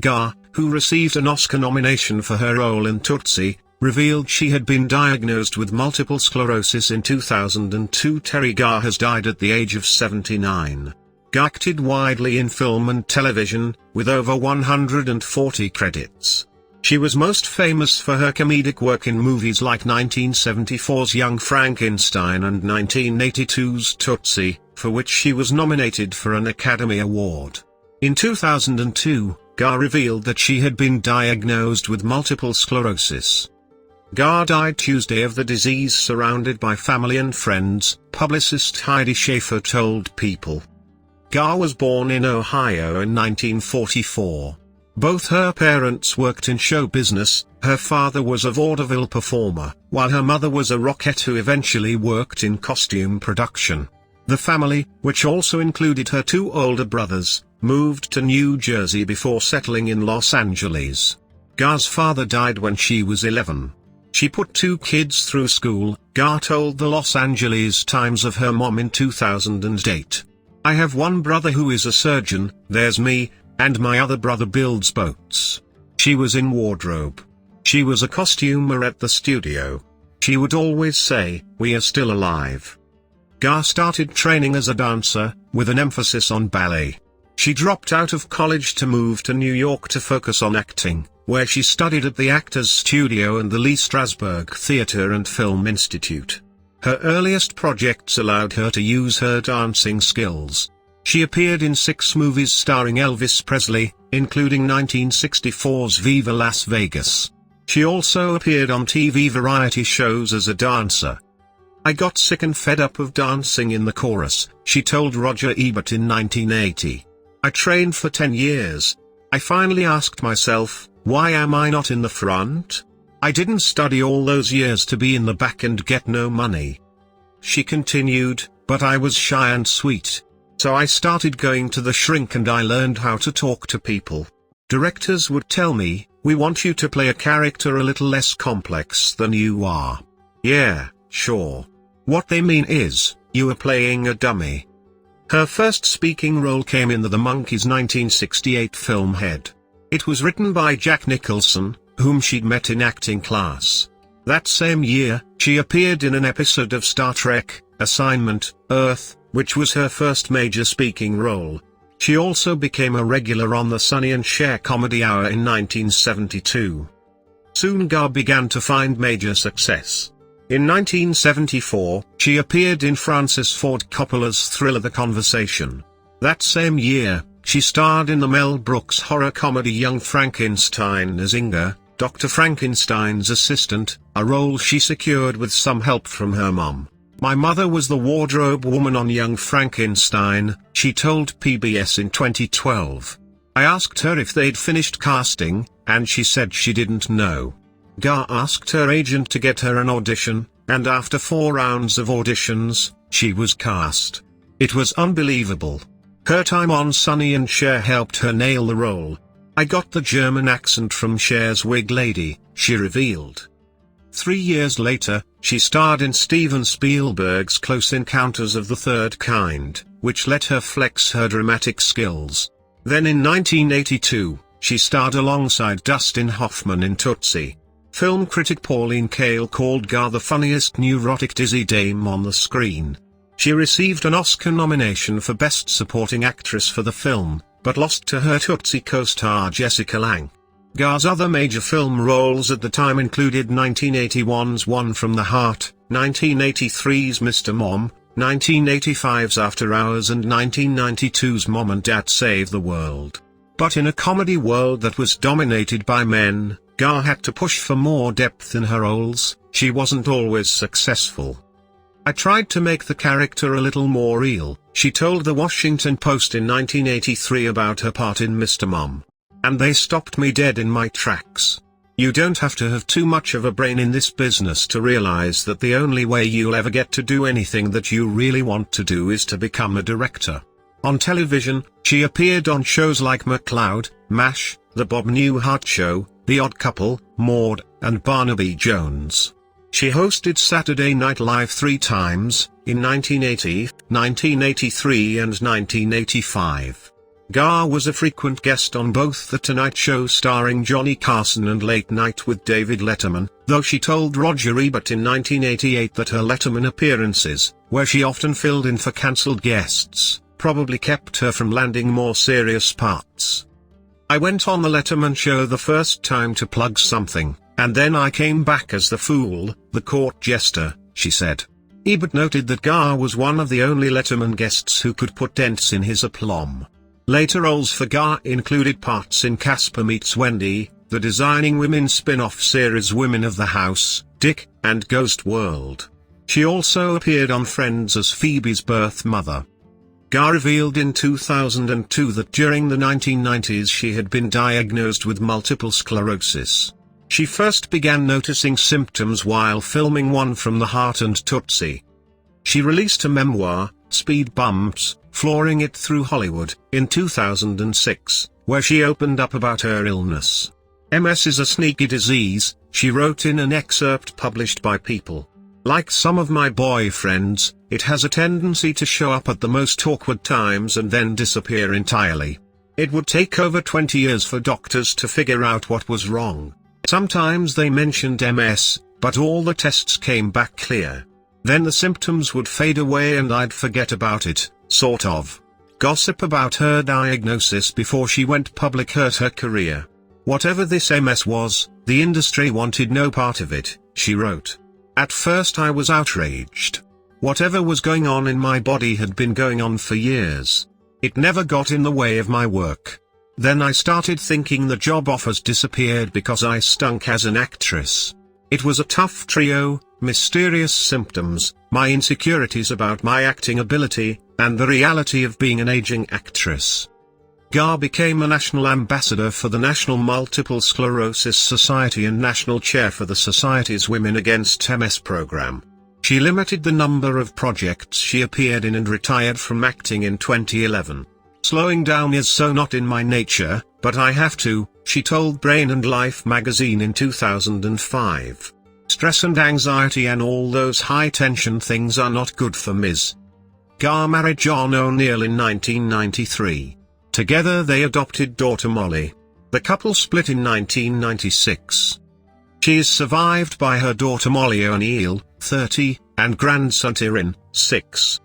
Garr, who received an Oscar nomination for her role in Tootsie, revealed she had been diagnosed with multiple sclerosis in 2002. Teri Garr has died at the age of 79. Garr acted widely in film and television, with over 140 credits. She was most famous for her comedic work in movies like 1974's Young Frankenstein and 1982's Tootsie, for which she was nominated for an Academy Award. In 2002, Garr revealed that she had been diagnosed with multiple sclerosis. Garr died Tuesday of the disease surrounded by family and friends, publicist Heidi Schaefer told People. Garr was born in Ohio in 1944. Both her parents worked in show business. Her father was a vaudeville performer, while her mother was a rockette who eventually worked in costume production. The family, which also included her two older brothers, moved to New Jersey before settling in Los Angeles. Garr's father died when she was 11. She put two kids through school, Garr told the Los Angeles Times of her mom in 2008. "I have one brother who is a surgeon, there's me, and my other brother builds boats. She was in wardrobe. She was a costumer at the studio. She would always say, 'We are still alive.'" Garr started training as a dancer, with an emphasis on ballet. She dropped out of college to move to New York to focus on acting, where she studied at the Actors Studio and the Lee Strasberg Theatre and Film Institute. Her earliest projects allowed her to use her dancing skills. She appeared in 6 movies starring Elvis Presley, including 1964's Viva Las Vegas. She also appeared on TV variety shows as a dancer. "I got sick and fed up of dancing in the chorus," she told Roger Ebert in 1980. "I trained for 10 years. I finally asked myself, why am I not in the front? I didn't study all those years to be in the back and get no money." She continued, "But I was shy and sweet. So I started going to the shrink and I learned how to talk to people. Directors would tell me, 'We want you to play a character a little less complex than you are.' Yeah, sure. What they mean is, you are playing a dummy." Her first speaking role came in the Monkees' 1968 film Head. It was written by Jack Nicholson, whom she'd met in acting class. That same year, she appeared in an episode of Star Trek, Assignment, Earth, which was her first major speaking role. She also became a regular on the Sonny and Cher Comedy Hour in 1972. Soon Garr began to find major success. In 1974, she appeared in Francis Ford Coppola's thriller The Conversation. That same year, she starred in the Mel Brooks horror comedy Young Frankenstein as Inga, Dr. Frankenstein's assistant, a role she secured with some help from her mom. "My mother was the wardrobe woman on Young Frankenstein," she told PBS in 2012. "I asked her if they'd finished casting, and she said she didn't know." Garr asked her agent to get her an audition, and after 4 rounds of auditions, she was cast. It was unbelievable. Her time on Sonny and Cher helped her nail the role. "I got the German accent from Cher's Wig Lady," she revealed. 3 years later, she starred in Steven Spielberg's Close Encounters of the Third Kind, which let her flex her dramatic skills. Then in 1982, she starred alongside Dustin Hoffman in Tootsie. Film critic Pauline Kael called Garr the funniest neurotic dizzy dame on the screen. She received an Oscar nomination for Best Supporting Actress for the film, but lost to her Tootsie co-star Jessica Lange. Garr's other major film roles at the time included 1981's One from the Heart, 1983's Mr. Mom, 1985's After Hours and 1992's Mom and Dad Save the World. But in a comedy world that was dominated by men, Garr had to push for more depth in her roles. She wasn't always successful. "I tried to make the character a little more real," she told The Washington Post in 1983 about her part in Mr. Mom. "And they stopped me dead in my tracks. You don't have to have too much of a brain in this business to realize that the only way you'll ever get to do anything that you really want to do is to become a director." On television, she appeared on shows like McCloud, MASH, The Bob Newhart Show, The Odd Couple, Maude, and Barnaby Jones. She hosted Saturday Night Live 3 times, in 1980, 1983 and 1985. Garr was a frequent guest on both The Tonight Show starring Johnny Carson and Late Night with David Letterman, though she told Roger Ebert in 1988 that her Letterman appearances, where she often filled in for cancelled guests, probably kept her from landing more serious parts. "I went on the Letterman show the first time to plug something, and then I came back as the fool, the court jester," she said. Ebert noted that Garr was one of the only Letterman guests who could put dents in his aplomb. Later roles for Garr included parts in Casper Meets Wendy, the Designing Women spin-off series Women of the House, Dick, and Ghost World. She also appeared on Friends as Phoebe's birth mother. Garr revealed in 2002 that during the 1990s she had been diagnosed with multiple sclerosis. She first began noticing symptoms while filming One from the Heart and Tootsie. She released a memoir, Speed Bumps, Flooring It Through Hollywood, in 2006, where she opened up about her illness. "MS is a sneaky disease," she wrote in an excerpt published by People. "Like some of my boyfriends, it has a tendency to show up at the most awkward times and then disappear entirely. It would take over 20 years for doctors to figure out what was wrong. Sometimes they mentioned MS, but all the tests came back clear. Then the symptoms would fade away and I'd forget about it, sort of." Gossip about her diagnosis before she went public hurt her career. "Whatever this MS was, the industry wanted no part of it," she wrote. "At first I was outraged. Whatever was going on in my body had been going on for years. It never got in the way of my work. Then I started thinking the job offers disappeared because I stunk as an actress. It was a tough trio, mysterious symptoms, my insecurities about my acting ability, and the reality of being an aging actress." Garr became a national ambassador for the National Multiple Sclerosis Society and national chair for the Society's Women Against MS program. She limited the number of projects she appeared in and retired from acting in 2011. "Slowing down is so not in my nature, but I have to," she told Brain and Life magazine in 2005. "Stress and anxiety and all those high-tension things are not good for Ms. Garr married John O'Neill in 1993. Together they adopted daughter Molly. The couple split in 1996. She is survived by her daughter Molly O'Neill, 30, and grandson Tyrin, 6.